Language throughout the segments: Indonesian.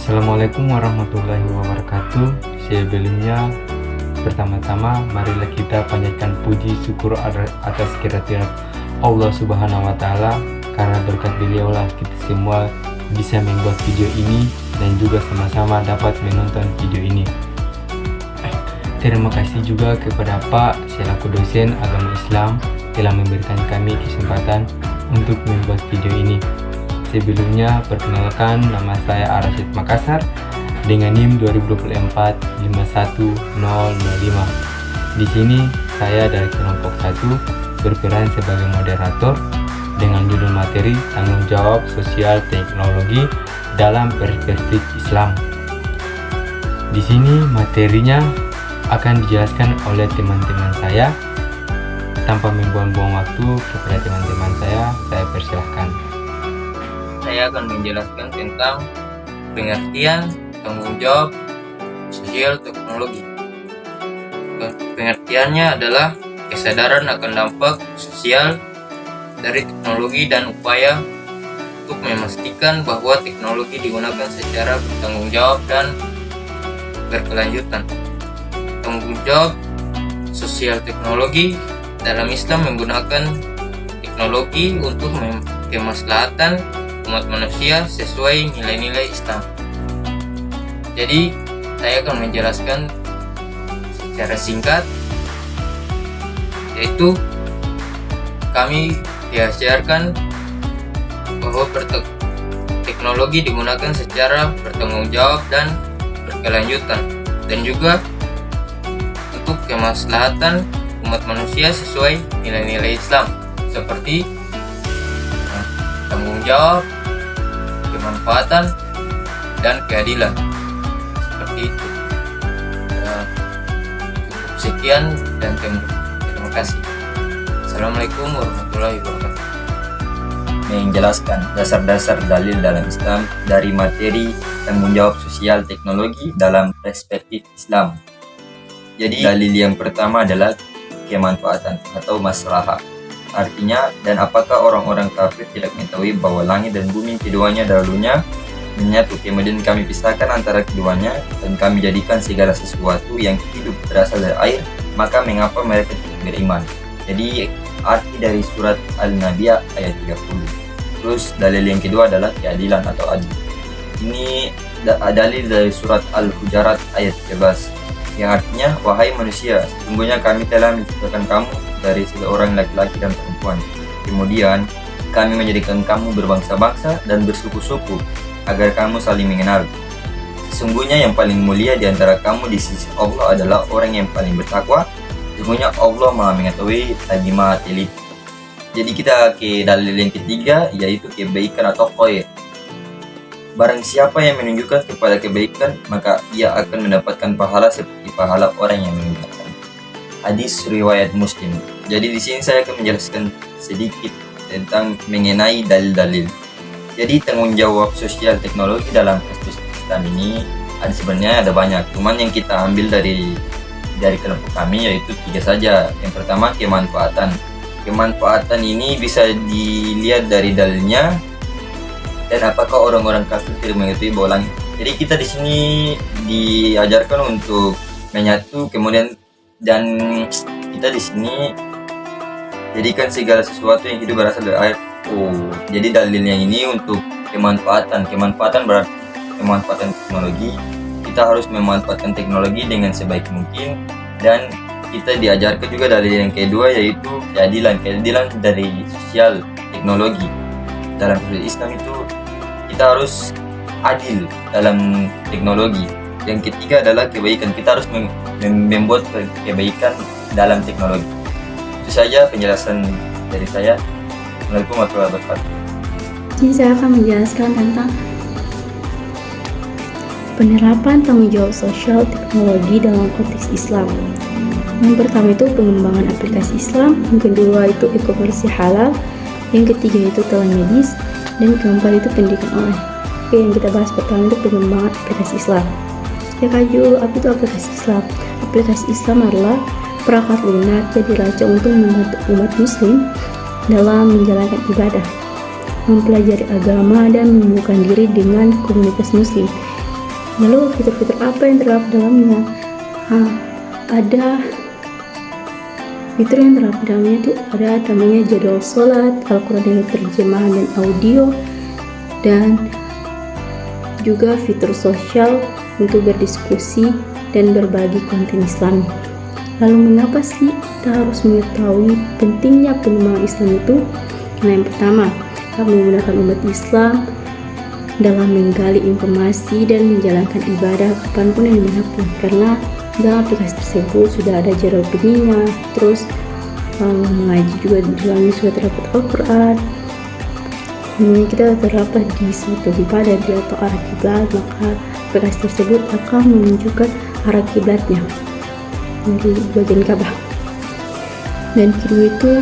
Assalamualaikum warahmatullahi wabarakatuh. Sebelumnya, pertama-tama marilah kita panjatkan puji syukur atas kehadirat Allah Subhanahu wa Ta'ala, karena berkat beliaulah kita semua bisa membuat video ini dan juga sama-sama dapat menonton video ini. Terima kasih juga kepada Pak selaku dosen agama Islam telah memberikan kami kesempatan untuk membuat video ini. Sebelumnya, perkenalkan, nama saya Arasyid Makassar dengan NIM 2024-51005. Di sini saya dari kelompok 1 berperan sebagai moderator dengan judul materi tanggung jawab sosial teknologi dalam perspektif Islam. Di sini materinya akan dijelaskan oleh teman-teman saya. Tanpa membuang-buang waktu kepada teman-teman saya persilahkan. Saya akan menjelaskan tentang pengertian tanggung jawab sosial teknologi. Pengertiannya adalah kesadaran akan dampak sosial dari teknologi dan upaya untuk memastikan bahwa teknologi digunakan secara bertanggung jawab dan berkelanjutan. Tanggung jawab sosial teknologi dalam Islam menggunakan teknologi untuk kemaslahatan umat manusia sesuai nilai-nilai Islam. Jadi, saya akan menjelaskan secara singkat, yaitu kami diajarkan bahwa teknologi digunakan secara bertanggung jawab dan berkelanjutan, dan juga untuk kemaslahatan umat manusia sesuai nilai-nilai Islam, seperti tanggung jawab, kemanfaatan, dan keadilan. Seperti itu. Sekian dan terima kasih. Assalamualaikum warahmatullahi wabarakatuh. Menjelaskan dasar-dasar dalil dalam Islam dari materi tanggung jawab sosial teknologi dalam perspektif Islam. Jadi dalil yang pertama adalah kemanfaatan atau maslahah. Artinya, dan apakah orang-orang kafir tidak mengetahui bahwa langit dan bumi keduanya dahulunya menyatu, kemudian kami pisahkan antara keduanya, dan kami jadikan segala sesuatu yang hidup berasal dari air, maka mengapa mereka tidak beriman? Jadi arti dari surat Al-Nabiyyah ayat 30. Terus dalil yang kedua adalah keadilan atau adil. Ini dalil dari surat Al-Hujarat ayat 13, yang artinya, wahai manusia, sesungguhnya kami telah menciptakan kamu dari seorang laki-laki dan perempuan. Kemudian kami menjadikan kamu berbangsa-bangsa dan bersuku-suku agar kamu saling mengenal. Sesungguhnya yang paling mulia di antara kamu di sisi Allah adalah orang yang paling bertakwa. Sesungguhnya Allah Maha mengetahui lagi Maha teliti. Jadi kita ke dalil yang ketiga, yaitu kebaikan atau khair. Barang siapa yang menunjukkan kepada kebaikan, maka ia akan mendapatkan pahala seperti pahala orang yang menunjukkan. Hadis riwayat Muslim. Jadi di sini saya akan menjelaskan sedikit tentang mengenai dalil-dalil. Jadi tanggung jawab sosial teknologi dalam perspektif Islam ini sebenarnya ada banyak. Cuman yang kita ambil dari kelompok kami yaitu 3 saja. Yang pertama, kemanfaatan. Kemanfaatan ini bisa dilihat dari dalilnya. Dan apakah orang-orang kafir tidak mengetahui bahwa langit? Jadi kita di sini diajarkan untuk menyatu, kemudian dan kita di sini jadikan segala sesuatu yang hidup berasal dari air. Jadi dalilnya ini untuk kemanfaatan. Kemanfaatan berarti kemanfaatan teknologi. Kita harus memanfaatkan teknologi dengan sebaik mungkin, dan kita diajarkan juga dalil yang kedua yaitu keadilan. Keadilan dari sosial teknologi. Dalam Islam itu kita harus adil dalam teknologi. Yang ketiga adalah kebaikan. Kita harus membuat kebaikan dalam teknologi. Itu saja penjelasan dari saya. Assalamualaikum warahmatullahi wabarakatuh. Jadi saya akan menjelaskan tentang penerapan tanggung jawab sosial teknologi dalam konteks Islam. Yang pertama itu pengembangan aplikasi Islam, yang kedua itu e-commerce halal, yang ketiga itu telemedis, dan keempat itu pendidikan online. Oke, yang kita bahas pertama itu pengembangan aplikasi Islam. Ya dulu, apa itu aplikasi Islam? Aplikasi Islam adalah perangkat lunak yang dirancang untuk membantu umat muslim dalam menjalankan ibadah, mempelajari agama, dan menemukan diri dengan komunitas muslim. Lalu fitur-fitur apa yang terdapat dalamnya? Ada fitur yang terdapat dalamnya itu ada namanya jadwal sholat, Al-Quran dengan terjemahan dan audio, dan juga fitur sosial untuk berdiskusi dan berbagi konten Islami. Lalu mengapa sih kita harus mengetahui pentingnya pengembangan Islam itu? Karena yang pertama, kita menggunakan umat Islam dalam menggali informasi dan menjalankan ibadah kapanpun dan dimanapun, karena dalam aplikasi tersebut sudah ada jadwal pengingat, terus mengaji juga di dalamnya sudah terdapat Al-Quran. Kita terdapat di suatu ibadah atau arah kiblat, maka aplikasi tersebut akan menunjukkan arah kiblatnya dari bagian Ka'bah. Dan kedua itu,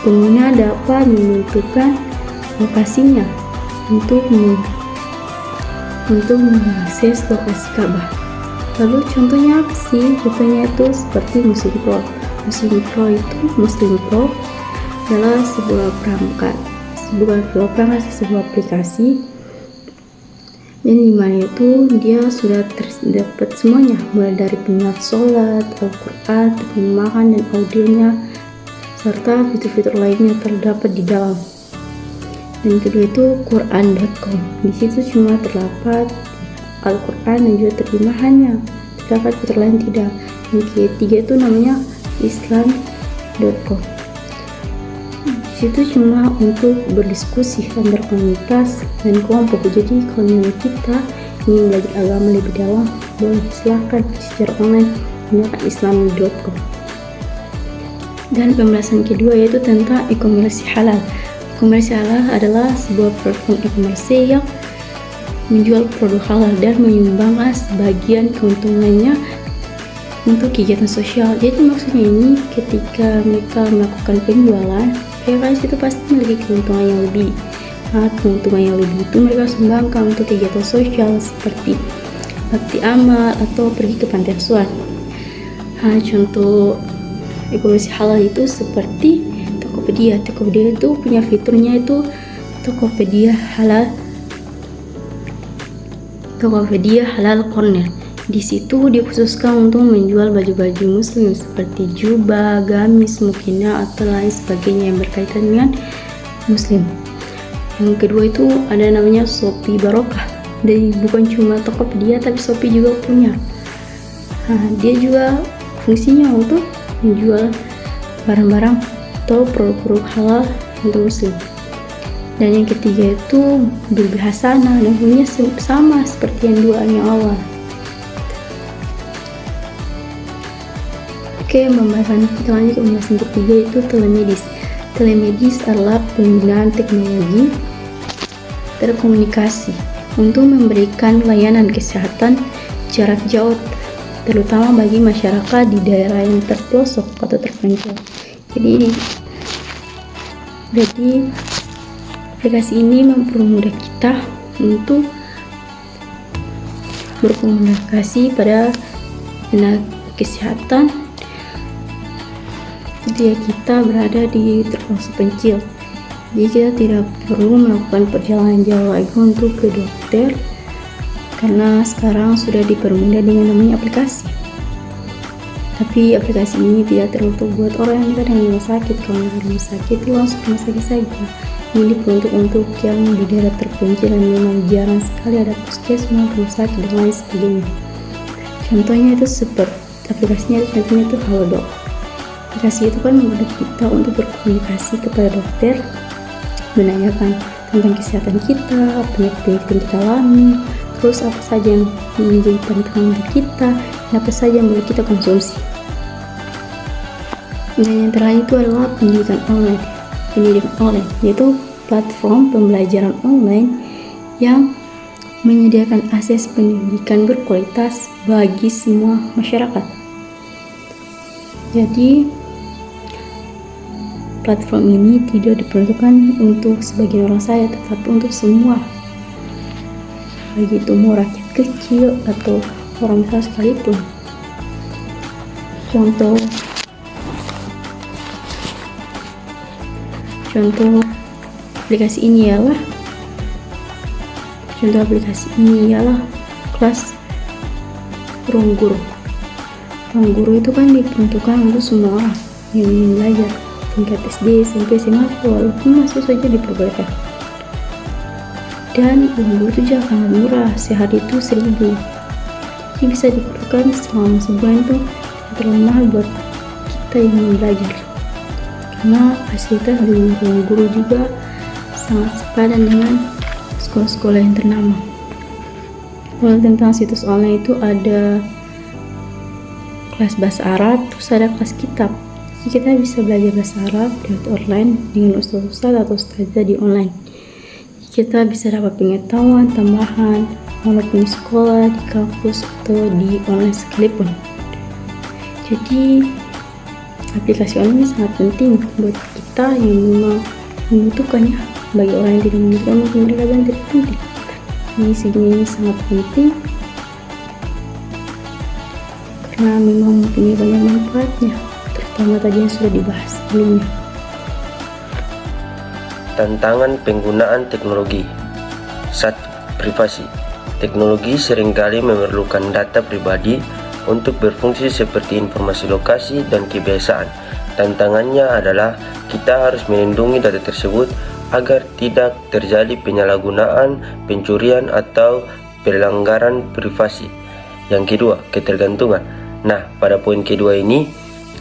pengguna dapat menentukan lokasinya untuk mengakses lokasi Ka'bah. Lalu contohnya apa sih? Contohnya itu seperti Muslim Pro. Muslim Pro adalah sebuah perangkat, sebuah aplikasi yang dimana itu dia sudah terdapat semuanya, mulai dari pengingat sholat, Al-Quran, terjemahan dan audionya, serta fitur-fitur lainnya terdapat di dalam. Dan kedua itu Quran.com. Di situ cuma terdapat Al-Quran dan juga terjemahannya, terdapat fitur lain tidak. Yang ketiga itu namanya Islam.com. Di situ cuma untuk berdiskusi antar komunitas dan kelompok. Jadi kalau kita ingin belajar agama lebih dalam, boleh silahkan secara online menggunakan Islam.com. Dan pembahasan kedua yaitu tentang e-commerce halal. E-commerce halal adalah sebuah platform e-commerce yang menjual produk halal dan menyumbangkan sebagian keuntungannya untuk kegiatan sosial. Jadi maksudnya ini ketika mereka melakukan penjualan, mereka itu pasti memiliki keuntungan yang lebih. Keuntungan yang lebih itu mereka sumbangkan untuk kegiatan sosial seperti bakti amal atau pergi ke panti asuhan. Contoh e-commerce halal itu seperti Tokopedia. Tokopedia itu punya fiturnya itu Tokopedia Halal Corner. Di situ dikhususkan untuk menjual baju-baju muslim seperti jubah, gamis, mukena atau lain sebagainya yang berkaitan dengan muslim. Yang kedua itu ada namanya Shopee Barokah. Jadi bukan cuma Tokopedia tapi Shopee juga punya. Dia juga fungsinya untuk menjual barang-barang atau produk-produk halal untuk muslim. Dan yang ketiga itu Bilbi Hasanah, dan fungsinya sama seperti yang dua yang awal. Oke, pembahasan kita lanjut ke pembahasan ketiga yaitu telemedis. Telemedis adalah penggunaan teknologi telekomunikasi untuk memberikan layanan kesehatan jarak jauh, terutama bagi masyarakat di daerah yang terpelosok atau terpencil. Jadi aplikasi ini mempermudah kita untuk berkomunikasi pada tenaga kesehatan ketika kita berada di terpelosok pencil. Jadi kita tidak perlu melakukan perjalanan jauh lagi untuk ke dokter, karena sekarang sudah dipermudah dengan namanya aplikasi. Tapi aplikasi ini tidak teruntuk buat orang yang kadang di rumah sakit. Kalau di rumah sakit langsung ke rumah sakit saja. Ini diperuntuk untuk yang di daerah terpencil dan memang jarang sekali ada puskesmas, rumah sakit dan lain sebagainya. Contohnya itu seperti aplikasinya itu Halodoc. Aplikasi itu kan memudahkan kita untuk berkomunikasi kepada dokter, menanyakan tentang kesehatan kita, penyakit yang kita alami, terus apa saja yang menjadi tantangan untuk kita, dan apa saja yang boleh kita konsumsi. Dan yang terakhir itu adalah pendidikan online, yaitu platform pembelajaran online yang menyediakan akses pendidikan berkualitas bagi semua masyarakat. Jadi platform ini tidak diperuntukkan untuk sebagian orang saja, tetapi untuk semua, baik itu mau rakyat kecil atau orang besar sekalipun. Contoh aplikasi ini ialah Contoh aplikasi ini ialah kelas ruang guru. Ruang guru itu kan diperuntukkan untuk semua orang yang ingin belajar tingkat SD, SMP, SMA, walaupun masih saja diperbolehkan. Dan ruang guru itu juga sangat murah, sehari itu 1.000. Jadi bisa diperlukan selama sebulan itu terlalu mahal buat kita yang ingin belajar. Karena fasilitas di ruang guru juga sangat sepadan dengan sekolah-sekolah yang ternama. Kalau tentang situs online itu ada kelas bahasa Arab, terus ada kelas kitab. Jadi kita bisa belajar bahasa Arab lewat online dengan ustaz-ustaz atau ustazah di online. Kita bisa dapat pengetahuan tambahan walaupun di sekolah, di kampus, atau di online sekalipun. Jadi aplikasi online sangat penting buat kita yang memang membutuhkannya. Bagi orang yang tidak membutuhkan, mungkin mereka bilang tidak penting. Ini segini sangat penting karena memang mempunyai banyak manfaatnya, terutama tadi yang sudah dibahas sebelumnya. Tantangan penggunaan teknologi. 1. Privasi. Teknologi seringkali memerlukan data pribadi untuk berfungsi seperti informasi lokasi dan kebiasaan. Tantangannya adalah kita harus melindungi data tersebut agar tidak terjadi penyalahgunaan, pencurian, atau pelanggaran privasi. Yang kedua, ketergantungan. Nah, pada poin kedua ini,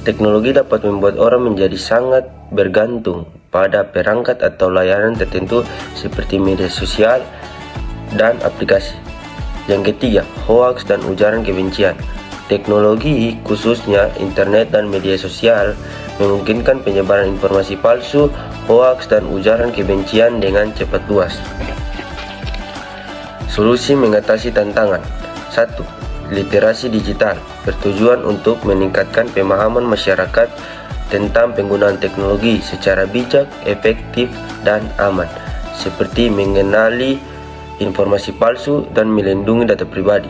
teknologi dapat membuat orang menjadi sangat bergantung pada perangkat atau layanan tertentu seperti media sosial dan aplikasi. Yang ketiga, hoaks dan ujaran kebencian. Teknologi, khususnya internet dan media sosial, memungkinkan penyebaran informasi palsu, hoaks, dan ujaran kebencian dengan cepat luas. Solusi mengatasi tantangan. 1. Literasi digital bertujuan untuk meningkatkan pemahaman masyarakat tentang penggunaan teknologi secara bijak, efektif, dan aman, seperti mengenali informasi palsu dan melindungi data pribadi.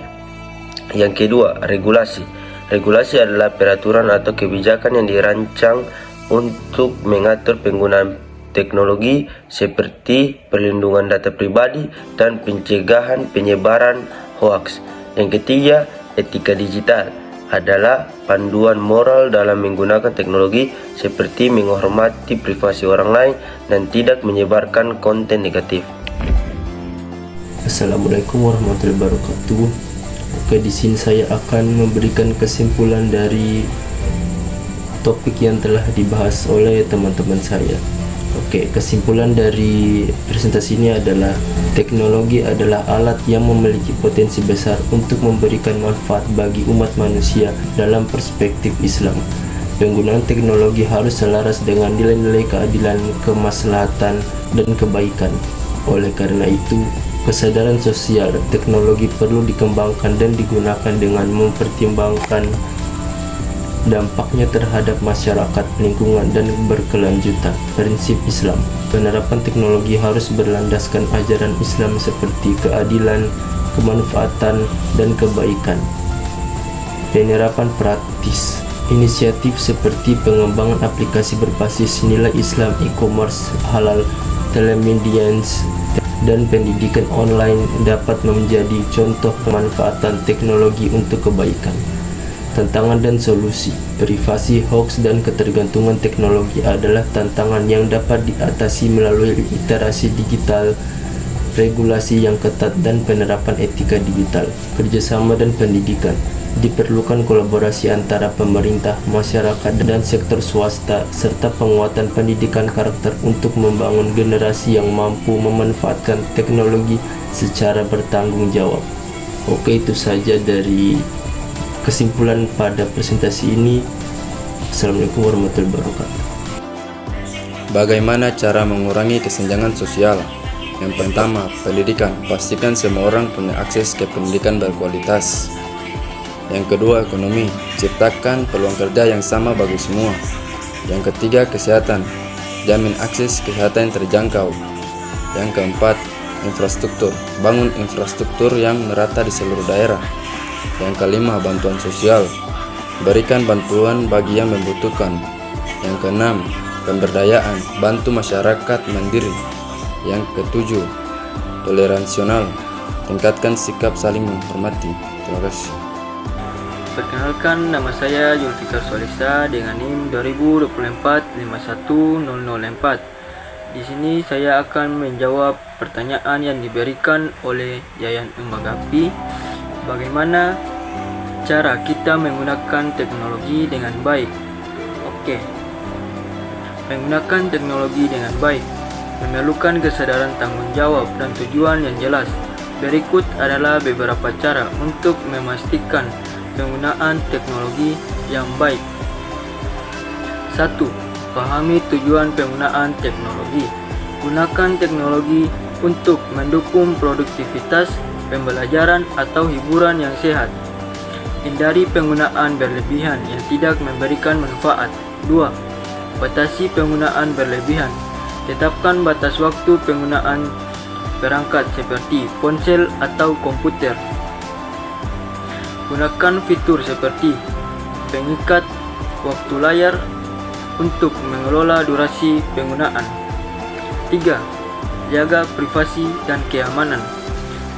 Yang kedua, regulasi. Regulasi adalah peraturan atau kebijakan yang dirancang untuk mengatur penggunaan teknologi seperti perlindungan data pribadi dan pencegahan penyebaran hoaks. Yang ketiga, etika digital adalah panduan moral dalam menggunakan teknologi seperti menghormati privasi orang lain dan tidak menyebarkan konten negatif. Assalamualaikum warahmatullahi wabarakatuh. Oke, di sini saya akan memberikan kesimpulan dari topik yang telah dibahas oleh teman-teman saya. Oke, kesimpulan dari presentasi ini adalah teknologi adalah alat yang memiliki potensi besar untuk memberikan manfaat bagi umat manusia dalam perspektif Islam. Penggunaan teknologi harus selaras dengan nilai-nilai keadilan, kemaslahatan, dan kebaikan. Oleh karena itu, kesadaran sosial teknologi perlu dikembangkan dan digunakan dengan mempertimbangkan dampaknya terhadap masyarakat, lingkungan, dan berkelanjutan. Prinsip Islam. Penerapan teknologi harus berlandaskan ajaran Islam seperti keadilan, kemanfaatan, dan kebaikan. Penerapan praktis. Inisiatif seperti pengembangan aplikasi berbasis nilai Islam, e-commerce, halal, telemedians, dan pendidikan online dapat menjadi contoh pemanfaatan teknologi untuk kebaikan. Tantangan dan solusi. Privasi, hoax, dan ketergantungan teknologi adalah tantangan yang dapat diatasi melalui literasi digital, regulasi yang ketat, dan penerapan etika digital. Kerjasama dan pendidikan. Diperlukan kolaborasi antara pemerintah, masyarakat, dan sektor swasta, serta penguatan pendidikan karakter untuk membangun generasi yang mampu memanfaatkan teknologi secara bertanggung jawab. Oke, itu saja dari kesimpulan pada presentasi ini. Assalamualaikum warahmatullahi wabarakatuh. Bagaimana cara mengurangi kesenjangan sosial? Yang pertama, pendidikan. Pastikan semua orang punya akses ke pendidikan berkualitas. Yang kedua, ekonomi. Ciptakan peluang kerja yang sama bagi semua. Yang ketiga, kesehatan. Jamin akses kesehatan yang terjangkau. Yang keempat, infrastruktur. Bangun infrastruktur yang merata di seluruh daerah. Yang kelima, bantuan sosial. Berikan bantuan bagi yang membutuhkan. Yang keenam, pemberdayaan. Bantu masyarakat mandiri. Yang ketujuh, toleransional. tingkatkan sikap saling menghormati. Terima kasih. Perkenalkan, nama saya Zulfikar Solisa dengan NIM 2024-51004. Di sini saya akan menjawab pertanyaan yang diberikan oleh Yayan Ummagapi. Bagaimana cara kita menggunakan teknologi dengan baik? Oke. Menggunakan teknologi dengan baik memerlukan kesadaran tanggung jawab dan tujuan yang jelas. Berikut adalah beberapa cara untuk memastikan penggunaan teknologi yang baik. 1. Pahami tujuan penggunaan teknologi. Gunakan teknologi untuk mendukung produktivitas, pembelajaran, atau hiburan yang sehat. Hindari penggunaan berlebihan yang tidak memberikan manfaat. 2. Batasi penggunaan berlebihan. Tetapkan batas waktu penggunaan perangkat seperti ponsel atau komputer. Gunakan fitur seperti pengikat waktu layar untuk mengelola durasi penggunaan. 3. Jaga privasi dan keamanan.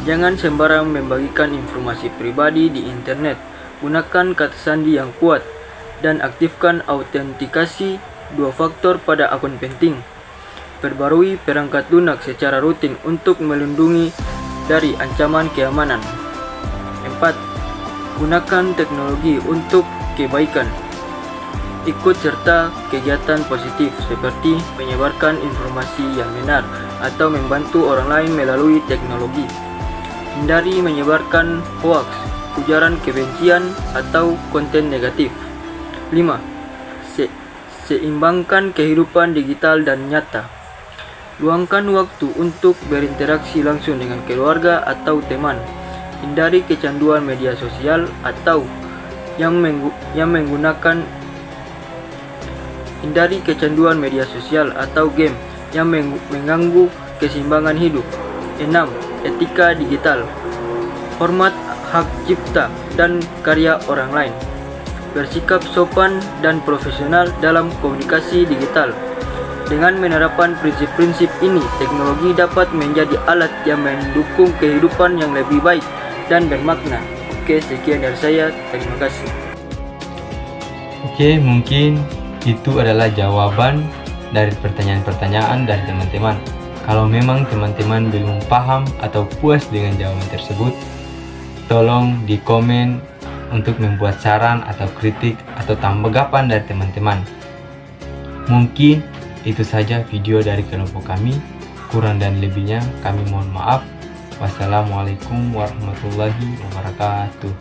Jangan sembarang membagikan informasi pribadi di internet. Gunakan kata sandi yang kuat dan aktifkan autentikasi 2 faktor pada akun penting. Perbarui perangkat lunak secara rutin untuk melindungi dari ancaman keamanan. 4. Gunakan teknologi untuk kebaikan. Ikut serta kegiatan positif seperti menyebarkan informasi yang benar atau membantu orang lain melalui teknologi. Hindari menyebarkan hoaks, ujaran kebencian, atau konten negatif. 5. Seimbangkan kehidupan digital dan nyata. Luangkan waktu untuk berinteraksi langsung dengan keluarga atau teman. Hindari kecanduan media sosial atau yang menggunakan Hindari kecanduan media sosial atau game yang mengganggu keseimbangan hidup. 6. Etika digital. Hormat hak cipta dan karya orang lain. Bersikap sopan dan profesional dalam komunikasi digital. Dengan menerapkan prinsip-prinsip ini, teknologi dapat menjadi alat yang mendukung kehidupan yang lebih baik dan bermakna. Oke, sekian dari saya. Terima kasih. Oke, mungkin itu adalah jawaban dari pertanyaan-pertanyaan dari teman-teman. Kalau memang teman-teman belum paham atau puas dengan jawaban tersebut, tolong di komen untuk membuat saran atau kritik atau tanggapan dari teman-teman. Mungkin itu saja video dari kelompok kami. Kurang dan lebihnya kami mohon maaf. Wassalamualaikum warahmatullahi wabarakatuh.